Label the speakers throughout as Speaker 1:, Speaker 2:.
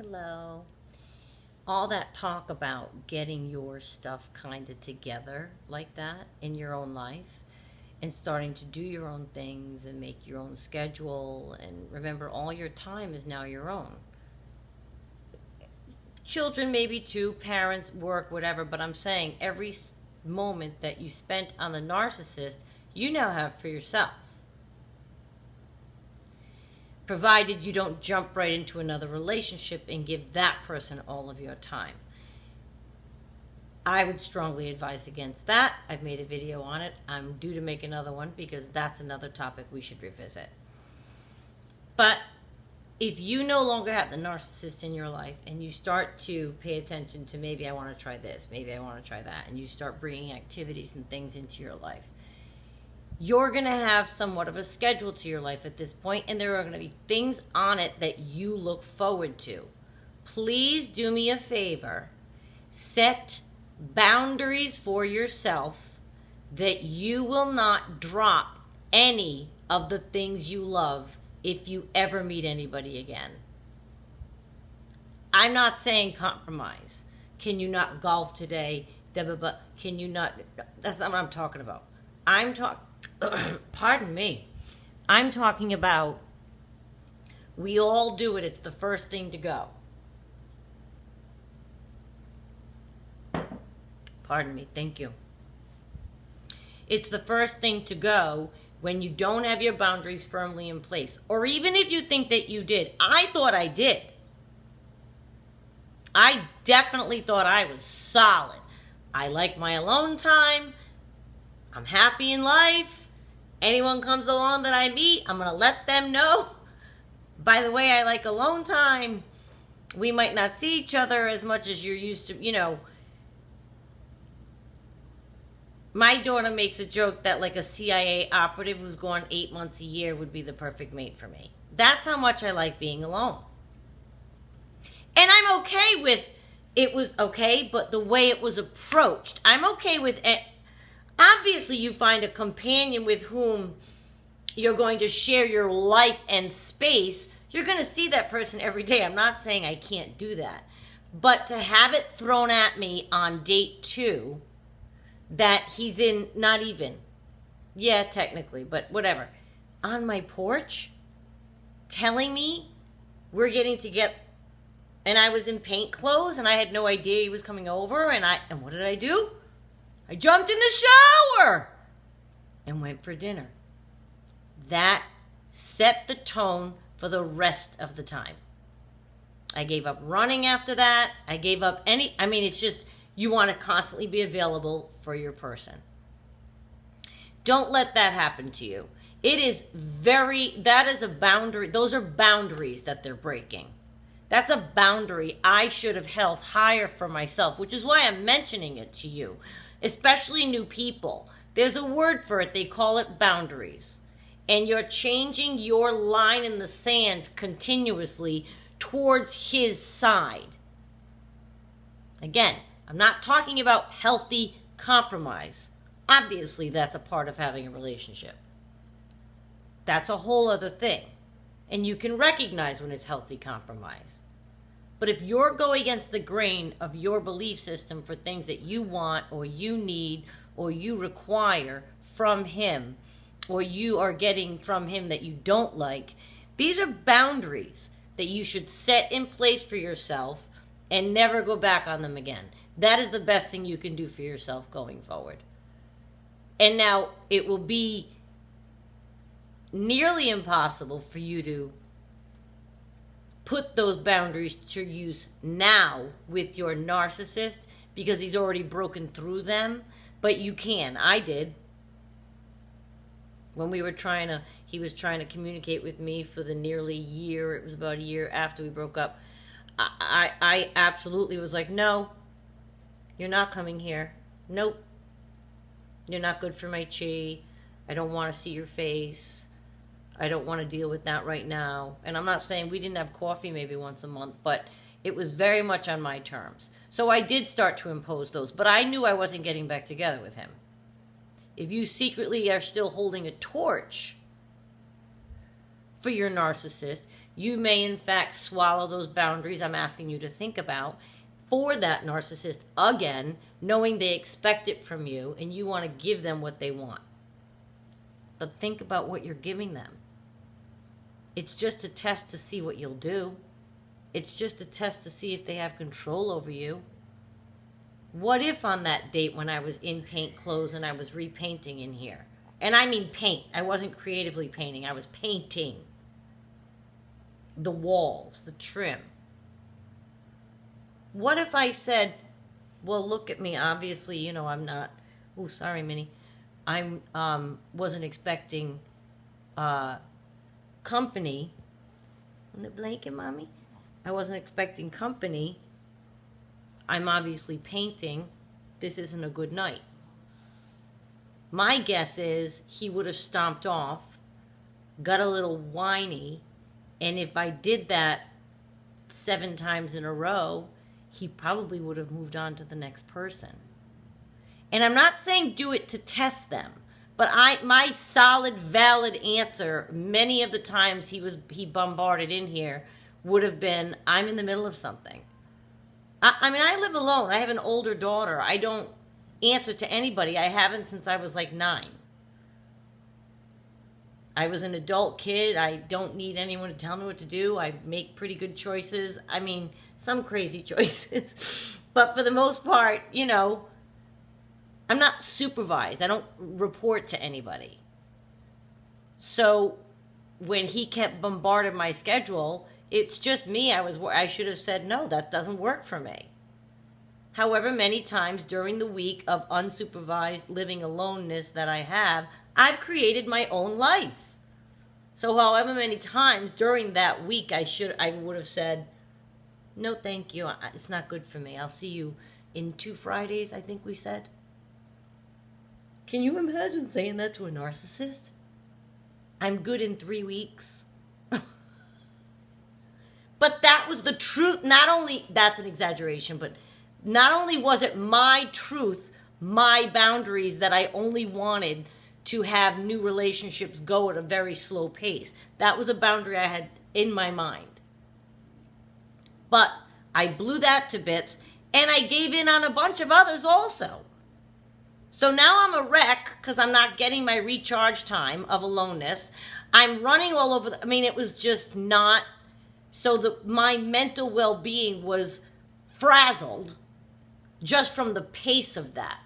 Speaker 1: Hello. All that talk about getting your stuff kind of together like that in your own life and starting to do your own things and make your own schedule, and remember, all your time is now your own. Children, maybe too, parents, work, whatever, but I'm saying every moment that you spent on the narcissist, you now have for yourself. Provided you don't jump right into another relationship and give that person all of your time. I would strongly advise against that. I've made a video on it. I'm due to make another one because that's another topic we should revisit. But if you no longer have the narcissist in your life and you start to pay attention to, maybe I want to try this, maybe I want to try that, and you start bringing activities and things into your life, you're going to have somewhat of a schedule to your life at this point, and there are going to be things on it that you look forward to. Please do me a favor. Set boundaries for yourself that you will not drop any of the things you love if you ever meet anybody again. I'm not saying compromise. Can you not golf today? Can you not? That's not what I'm talking about. Pardon me. I'm talking about, we all do it. It's the first thing to go. Pardon me. Thank you. It's the first thing to go when you don't have your boundaries firmly in place. Or even if you think that you did. I thought I did. I definitely thought I was solid. I like my alone time. I'm happy in life. Anyone comes along that I meet, I'm going to let them know. By the way, I like alone time. We might not see each other as much as you're used to, My daughter makes a joke that like a CIA operative who's gone 8 months a year would be the perfect mate for me. That's how much I like being alone. And I'm okay with, it was okay, but the way it was approached. I'm okay with it. Obviously, you find a companion with whom you're going to share your life and space. You're going to see that person every day. I'm not saying I can't do that. But to have it thrown at me on date 2, that he's in, not even, yeah, technically, but whatever, on my porch, telling me we're getting to get, and I was in paint clothes, and I had no idea he was coming over, and what did I do? I jumped in the shower and went for dinner. That set the tone for the rest of the time. I gave up running after that. I gave up it's just, you want to constantly be available for your person. Don't let that happen to you. That is a boundary. Those are boundaries that they're breaking. That's a boundary I should have held higher for myself, which is why I'm mentioning it to you. Especially new people. There's a word for it. They call it boundaries. And you're changing your line in the sand continuously towards his side. Again, I'm not talking about healthy compromise. Obviously, that's a part of having a relationship. That's a whole other thing. And you can recognize when it's healthy compromise. But if you're going against the grain of your belief system for things that you want or you need or you require from him, or you are getting from him that you don't like, these are boundaries that you should set in place for yourself and never go back on them again. That is the best thing you can do for yourself going forward. And now it will be nearly impossible for you to put those boundaries to use now with your narcissist because he's already broken through them. But you can. I did. When he was trying to communicate with me for the nearly year, it was about a year after we broke up, I absolutely was like, no, you're not coming here. Nope. You're not good for my chi. I don't want to see your face. I don't want to deal with that right now. And I'm not saying we didn't have coffee maybe once a month, but it was very much on my terms. So I did start to impose those, but I knew I wasn't getting back together with him. If you secretly are still holding a torch for your narcissist, You may, in fact, swallow those boundaries I'm asking you to think about for that narcissist again, knowing they expect it from you and you want to give them what they want. But think about what you're giving them. It's just a test to see what you'll do. It's just a test to see if they have control over you. What if on that date when I was in paint clothes and I was repainting in here, and I mean paint, I wasn't creatively painting, I was painting the walls, the trim. What if I said, well, look at me, obviously, I'm not, oh, sorry, Minnie, I wasn't expecting company. On the blanket, Mommy? I wasn't expecting company. I'm obviously painting. This isn't a good night. My guess is he would have stomped off, got a little whiny, and if I did that 7 times in a row, he probably would have moved on to the next person. And I'm not saying do it to test them, but my solid, valid answer many of the times he bombarded in here would have been, I'm in the middle of something. I mean, I live alone. I have an older daughter. I don't answer to anybody. I haven't since I was like 9. I was an adult kid. I don't need anyone to tell me what to do. I make pretty good choices. I mean, some crazy choices. But for the most part, I'm not supervised. I don't report to anybody. So when he kept bombarding my schedule, it's just me. I should have said, no, that doesn't work for me. However many times during the week of unsupervised living aloneness that I have, I've created my own life. So however many times during that week I would have said, no, thank you. It's not good for me. I'll see you in 2 Fridays, I think we said. Can you imagine saying that to a narcissist? I'm good in 3 weeks. But that was the truth. Not only, that's an exaggeration, but not only was it my truth, my boundaries that I only wanted to have new relationships go at a very slow pace. That was a boundary I had in my mind. But I blew that to bits, and I gave in on a bunch of others also. So now I'm a wreck because I'm not getting my recharge time of aloneness. I'm running all over. It was just not. So my mental well-being was frazzled just from the pace of that.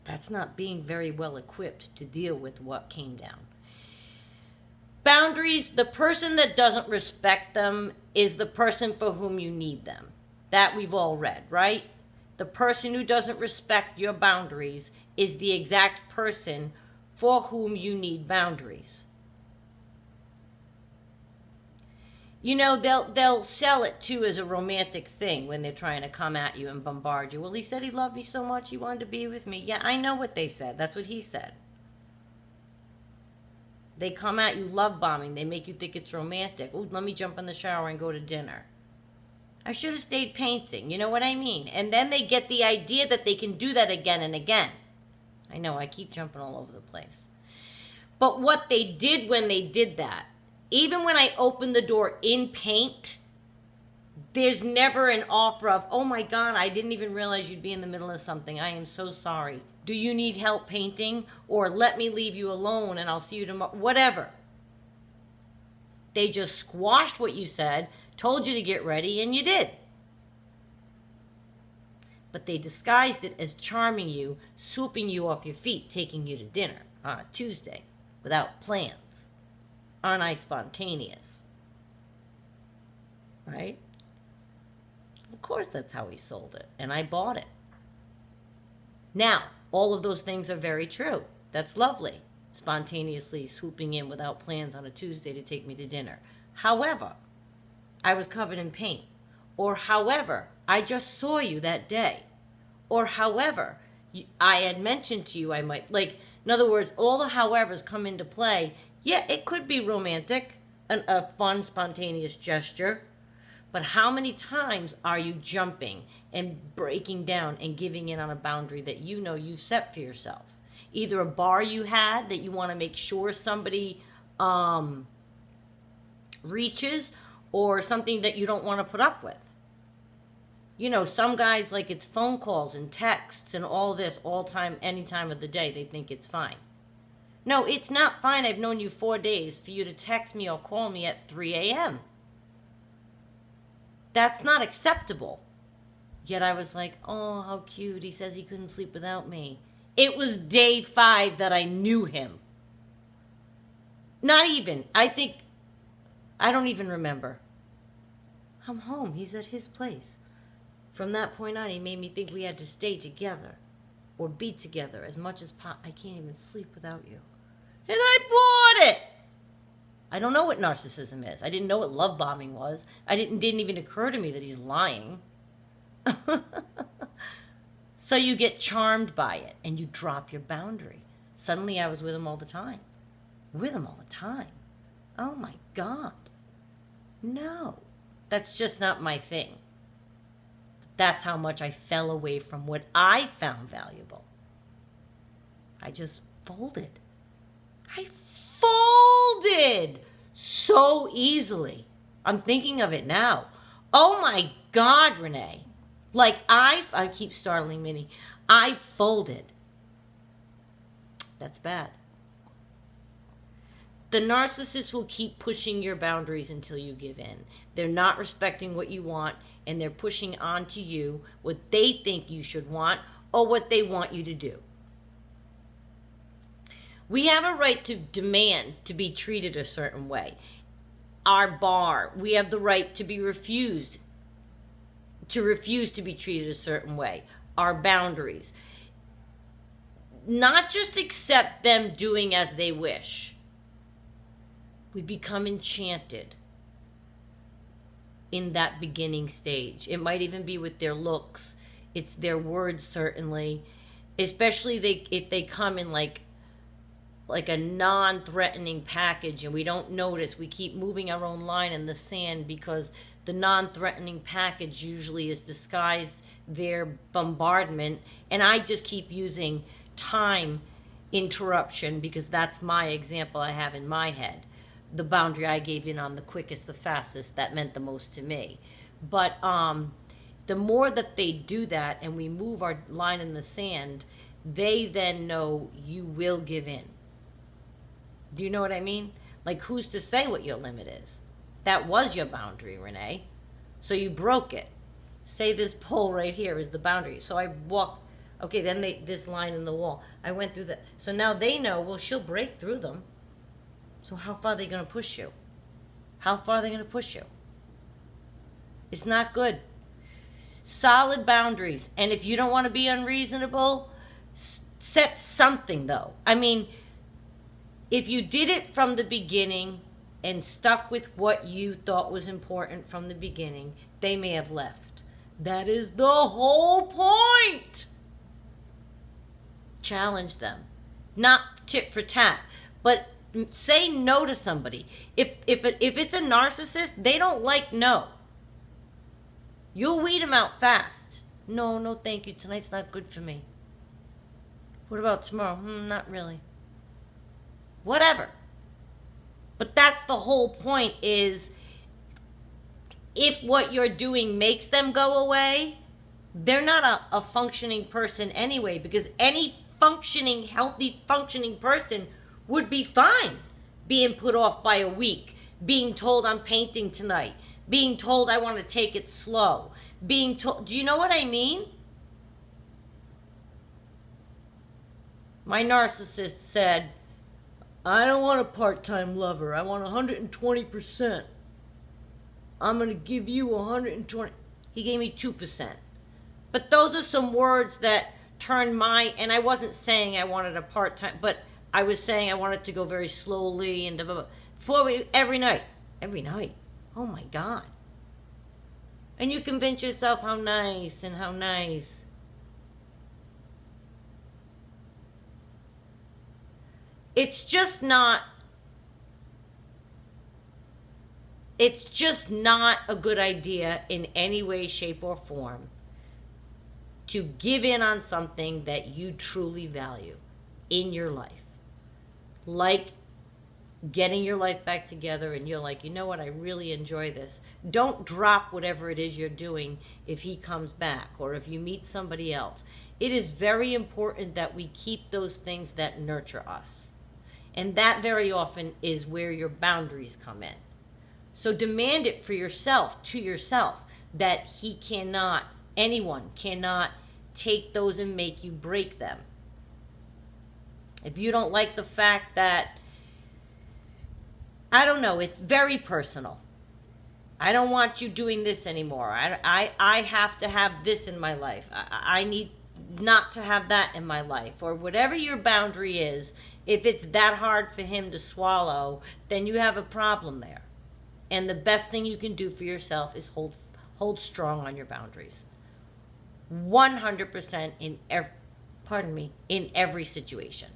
Speaker 1: That's not being very well equipped to deal with what came down. Boundaries, the person that doesn't respect them is the person for whom you need them. That we've all read, right? The person who doesn't respect your boundaries is the exact person for whom you need boundaries. They'll sell it too as a romantic thing when they're trying to come at you and bombard you. Well, he said he loved me so much, he wanted to be with me. Yeah, I know what they said. That's what he said. They come at you love bombing. They make you think it's romantic. Oh, let me jump in the shower and go to dinner. I should have stayed painting. You know what I mean? And then they get the idea that they can do that again and again. I know, I keep jumping all over the place. But what they did when they did that, even when I opened the door in paint, there's never an offer of, oh my God, I didn't even realize you'd be in the middle of something. I am so sorry. Do you need help painting? Or let me leave you alone and I'll see you tomorrow. Whatever. They just squashed what you said, told you to get ready, and you did. But they disguised it as charming you, swooping you off your feet, taking you to dinner on a Tuesday without plans. Aren't I spontaneous? Right? Of course that's how he sold it, and I bought it. Now, all of those things are very true. That's lovely. Spontaneously swooping in without plans on a Tuesday to take me to dinner. However, I was covered in paint. Or however, I just saw you that day. Or however, I had mentioned to you I might, in other words, all the howevers come into play. Yeah, it could be romantic, a fun, spontaneous gesture. But how many times are you jumping and breaking down and giving in on a boundary that you know you've set for yourself? Either a bar you had that you want to make sure somebody reaches or something that you don't want to put up with. You know, some guys, like, it's phone calls and texts and all this all time, any time of the day. They think it's fine. No, it's not fine. I've known you 4 days for you to text me or call me at 3 a.m. That's not acceptable. Yet I was like, oh, how cute. He says he couldn't sleep without me. It was day 5 that I knew him. Not even. I don't even remember. I'm home. He's at his place. From that point on, he made me think we had to stay together or be together as much as possible. I can't even sleep without you. And I bought it. I don't know what narcissism is. I didn't know what love bombing was. Didn't even occur to me that he's lying. So you get charmed by it and you drop your boundary. Suddenly I was with him all the time. With him all the time. Oh my God. No. That's just not my thing. That's how much I fell away from what I found valuable. I just folded. I folded so easily. I'm thinking of it now. Oh my God, Renee. Like I keep startling Minnie. I folded. That's bad. The narcissist will keep pushing your boundaries until you give in. They're not respecting what you want, and they're pushing onto you what they think you should want or what they want you to do. We have a right to demand to be treated a certain way. Our bar, we have the right to be refused to be treated a certain way. Our boundaries. Not just accept them doing as they wish. We become enchanted in that beginning stage. It might even be with their looks. It's their words, certainly. Especially if they come in like a non-threatening package and we don't notice. We keep moving our own line in the sand because the non-threatening package usually is disguised their bombardment. And I just keep using time interruption because that's my example I have in my head. The boundary I gave in on the quickest, the fastest, that meant the most to me. But the more that they do that and we move our line in the sand, they then know you will give in. Do you know what I mean? Like, who's to say what your limit is? That was your boundary, Renee. So you broke it. Say this pole right here is the boundary. So I walked, okay, then this line in the wall. I went through that. So now they know, well, she'll break through them. So how far are they going to push you? How far are they going to push you? It's not good. Solid boundaries. And if you don't want to be unreasonable, set something, though. I mean, if you did it from the beginning and stuck with what you thought was important from the beginning, they may have left. That is the whole point. Challenge them. Not tit for tat, but say no to somebody. If it's a narcissist, they don't like no. You'll weed them out fast. No, thank you. Tonight's not good for me. What about tomorrow? Not really. Whatever. But that's the whole point, is if what you're doing makes them go away, they're not a functioning person anyway, because any healthy functioning person would be fine being put off by a week, being told I'm painting tonight, being told I want to take it slow, being told, do you know what I mean? My narcissist said, I don't want a part-time lover. I want 120%. I'm going to give you 120. He gave me 2%. But those are some words that turned and I wasn't saying I wanted a part-time, but I was saying I wanted to go very slowly and every night. Every night. Oh my God. And you convince yourself how nice and how nice. It's just not a good idea in any way, shape, or form to give in on something that you truly value in your life. Like getting your life back together and you're like, you know what, I really enjoy this. Don't drop whatever it is you're doing if he comes back or if you meet somebody else. It is very important that we keep those things that nurture us. And that very often is where your boundaries come in. So demand it for yourself, to yourself, that anyone cannot take those and make you break them. If you don't like the fact that, I don't know, it's very personal. I don't want you doing this anymore. I have to have this in my life. I need not to have that in my life. Or whatever your boundary is, if it's that hard for him to swallow, then you have a problem there. And the best thing you can do for yourself is hold strong on your boundaries. 100% in every situation.